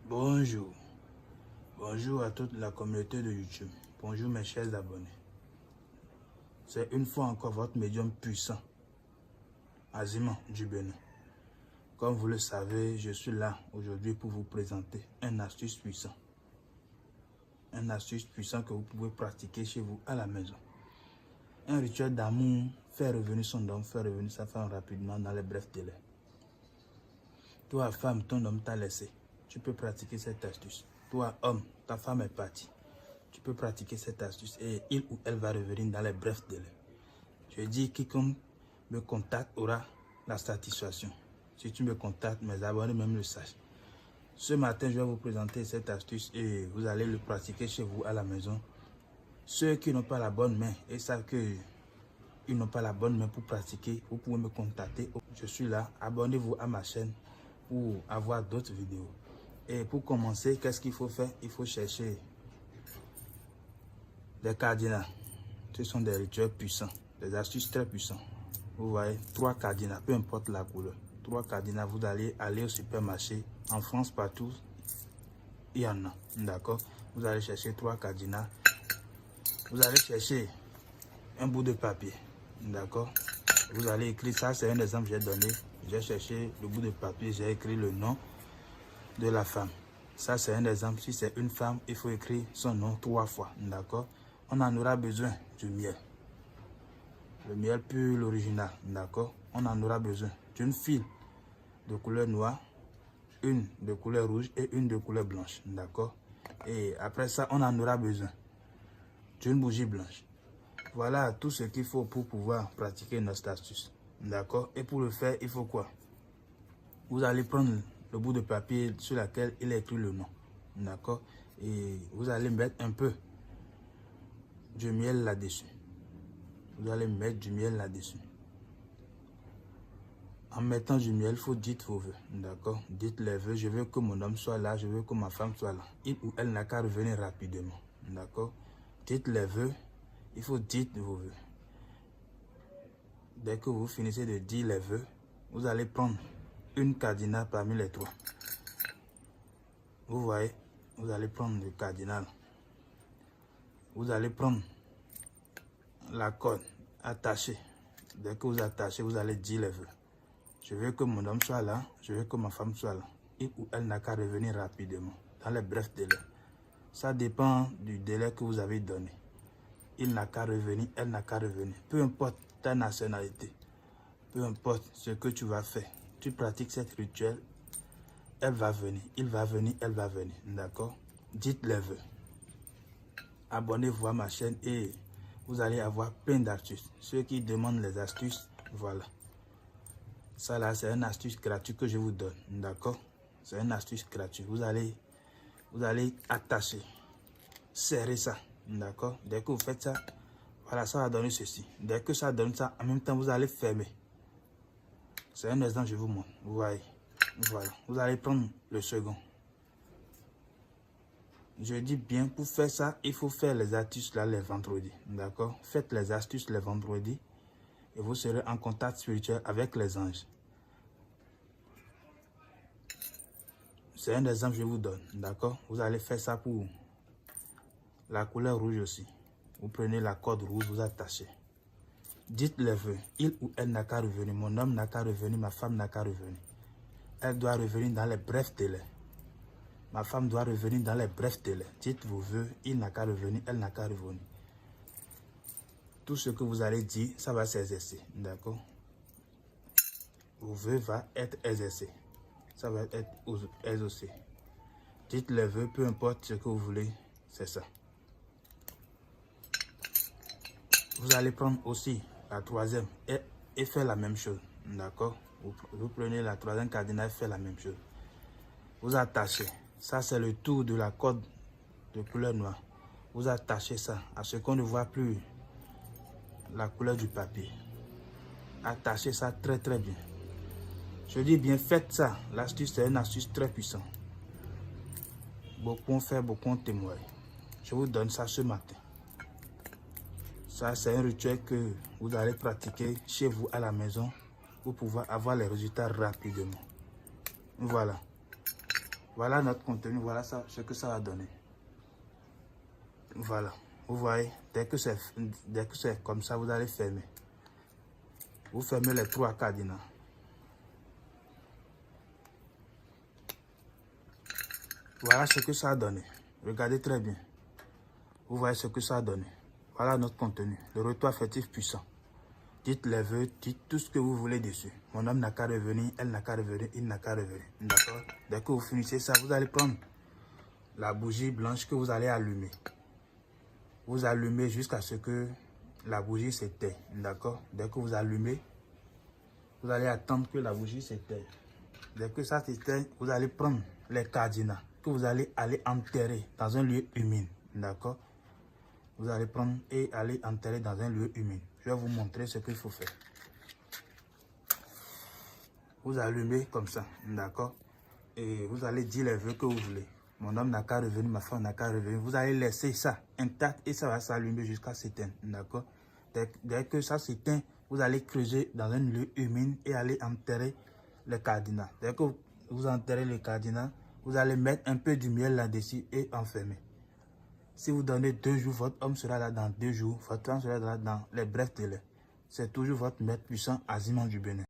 Bonjour. Bonjour à toute la communauté de YouTube. Bonjour mes chers abonnés. C'est une fois encore votre médium puissant, Aziman du Bénin. Comme vous le savez, je suis là aujourd'hui pour vous présenter un astuce puissant. Un astuce puissant que vous pouvez pratiquer chez vous à la maison. Un rituel d'amour, faire revenir son homme, faire revenir sa femme rapidement dans les brefs délais. Toi femme, ton homme t'a laissé. Tu peux pratiquer cette astuce. Toi homme, ta femme est partie. Tu peux pratiquer cette astuce et il ou elle va revenir dans les brefs délais. Je dis quiconque me contacte aura la satisfaction. Si tu me contactes, mes abonnés même le sachent. Ce matin, je vais vous présenter cette astuce et vous allez le pratiquer chez vous à la maison. Ceux qui n'ont pas la bonne main et savent qu'ils n'ont pas la bonne main pour pratiquer, vous pouvez me contacter. Je suis là. Abonnez-vous à ma chaîne pour avoir d'autres vidéos. Et pour commencer, qu'est-ce qu'il faut faire? Il faut chercher des cardinals. Ce sont des rituels puissants, des astuces très puissantes. Vous voyez, 3 cardinals, peu importe la couleur. 3 cardinals, vous allez aller au supermarché. En France, partout, il y en a. D'accord? Vous allez chercher 3 cardinals. Vous allez chercher un bout de papier. D'accord? Vous allez écrire ça, c'est un exemple que j'ai donné. J'ai cherché le bout de papier, j'ai écrit le nom de la femme. Ça, c'est un exemple. Si c'est une femme, il faut écrire son nom 3 fois. D'accord? On en aura besoin du miel. Le miel pur, l'original. D'accord? On en aura besoin d'une file de couleur noire, une de couleur rouge et une de couleur blanche. D'accord? Et après ça, on en aura besoin d'une bougie blanche. Voilà tout ce qu'il faut pour pouvoir pratiquer notre astuce. D'accord? Et pour le faire, il faut quoi? Vous allez prendre le bout de papier sur lequel il est écrit le nom. D'accord? Et vous allez mettre un peu du miel là-dessus. Vous allez mettre du miel là-dessus. En mettant du miel, il faut dire vos vœux. D'accord? Dites les vœux. Je veux que mon homme soit là. Je veux que ma femme soit là. Il ou elle n'a qu'à revenir rapidement. D'accord? Dites les vœux. Il faut dire vos vœux. Dès que vous finissez de dire les vœux, vous allez prendre une cardinal parmi les 3. Vous voyez, vous allez prendre le cardinal. Vous allez prendre la corde attachée. Dès que vous attachez, vous allez dire les vœux. Je veux que mon homme soit là, je veux que ma femme soit là. Il ou elle n'a qu'à revenir rapidement, dans les brefs délais. Ça dépend du délai que vous avez donné. Il n'a qu'à revenir, elle n'a qu'à revenir. Peu importe ta nationalité, peu importe ce que tu vas faire, tu pratiques cette rituel, elle va venir, il va venir, elle va venir. D'accord? Dites les vœux. Abonnez-vous à ma chaîne et vous allez avoir plein d'astuces. Ceux qui demandent les astuces, voilà. Ça là, c'est une astuce gratuite que je vous donne. D'accord? C'est une astuce gratuite. Vous allez attacher, serrer ça. D'accord? Dès que vous faites ça, voilà, ça va donner ceci. Dès que ça donne ça, en même temps, vous allez fermer. C'est un exemple, je vous montre. Vous voyez? Voilà. Vous allez prendre le second. Je dis bien, pour faire ça, il faut faire les astuces là les vendredis. D'accord? Faites les astuces les vendredis et vous serez en contact spirituel avec les anges. C'est un exemple que je vous donne. D'accord? Vous allez faire ça pour la couleur rouge aussi. Vous prenez la corde rouge, vous attachez. Dites les vœux. Il ou elle n'a qu'à revenir. Mon homme n'a qu'à revenir. Ma femme n'a qu'à revenir. Elle doit revenir dans les brefs délais. Ma femme doit revenir dans les brefs délais. Dites vos vœux. Il n'a qu'à revenir. Elle n'a qu'à revenir. Tout ce que vous allez dire, ça va s'exercer. D'accord? Vos vœux vont être exercés. Ça va être exaucé. Dites les vœux, peu importe ce que vous voulez. C'est ça. Vous allez prendre aussi la troisième et faire la même chose. D'accord? Vous prenez la troisième cardinal et faites la même chose. Vous attachez. Ça, c'est le tour de la corde de couleur noire. Vous attachez ça à ce qu'on ne voit plus la couleur du papier. Attachez ça très très bien. Je dis bien, faites ça. L'astuce, c'est une astuce très puissante. Beaucoup ont fait, beaucoup ont témoigné. Je vous donne ça ce matin. Ça, c'est un rituel que vous allez pratiquer chez vous à la maison pour pouvoir avoir les résultats rapidement. Voilà. Voilà notre contenu, voilà ça, ce que ça va donner. Voilà, vous voyez, dès que c'est comme ça, vous allez fermer. Vous fermez les 3 cadenas. Voilà ce que ça a donné. Regardez très bien. Vous voyez ce que ça a donné. Voilà notre contenu. Le retour affectif puissant. Dites les vœux, dites tout ce que vous voulez dessus. Mon homme n'a qu'à revenir, elle n'a qu'à revenir, il n'a qu'à revenir. D'accord? Dès que vous finissez ça, vous allez prendre la bougie blanche que vous allez allumer. Vous allumez jusqu'à ce que la bougie s'éteigne. D'accord? Dès que vous allumez, vous allez attendre que la bougie s'éteigne. Dès que ça s'éteint, vous allez prendre les cadenas que vous allez aller enterrer dans un lieu humide. D'accord? Vous allez prendre et aller enterrer dans un lieu humide. Je vais vous montrer ce qu'il faut faire. Vous allumez comme ça, d'accord? Et vous allez dire les vœux que vous voulez. Mon homme n'a qu'à revenir, ma femme n'a qu'à revenir. Vous allez laisser ça intact et ça va s'allumer jusqu'à s'éteindre, d'accord? Dès que ça s'éteint, vous allez creuser dans un lieu humide et aller enterrer les cadenas. Dès que vous enterrez les cadenas, vous allez mettre un peu du miel là-dessus et enfermer. Si vous donnez 2 jours, votre homme sera là dans 2 jours. Votre femme sera là dans les brefs délais. C'est toujours votre maître puissant, Aziman du Bénin.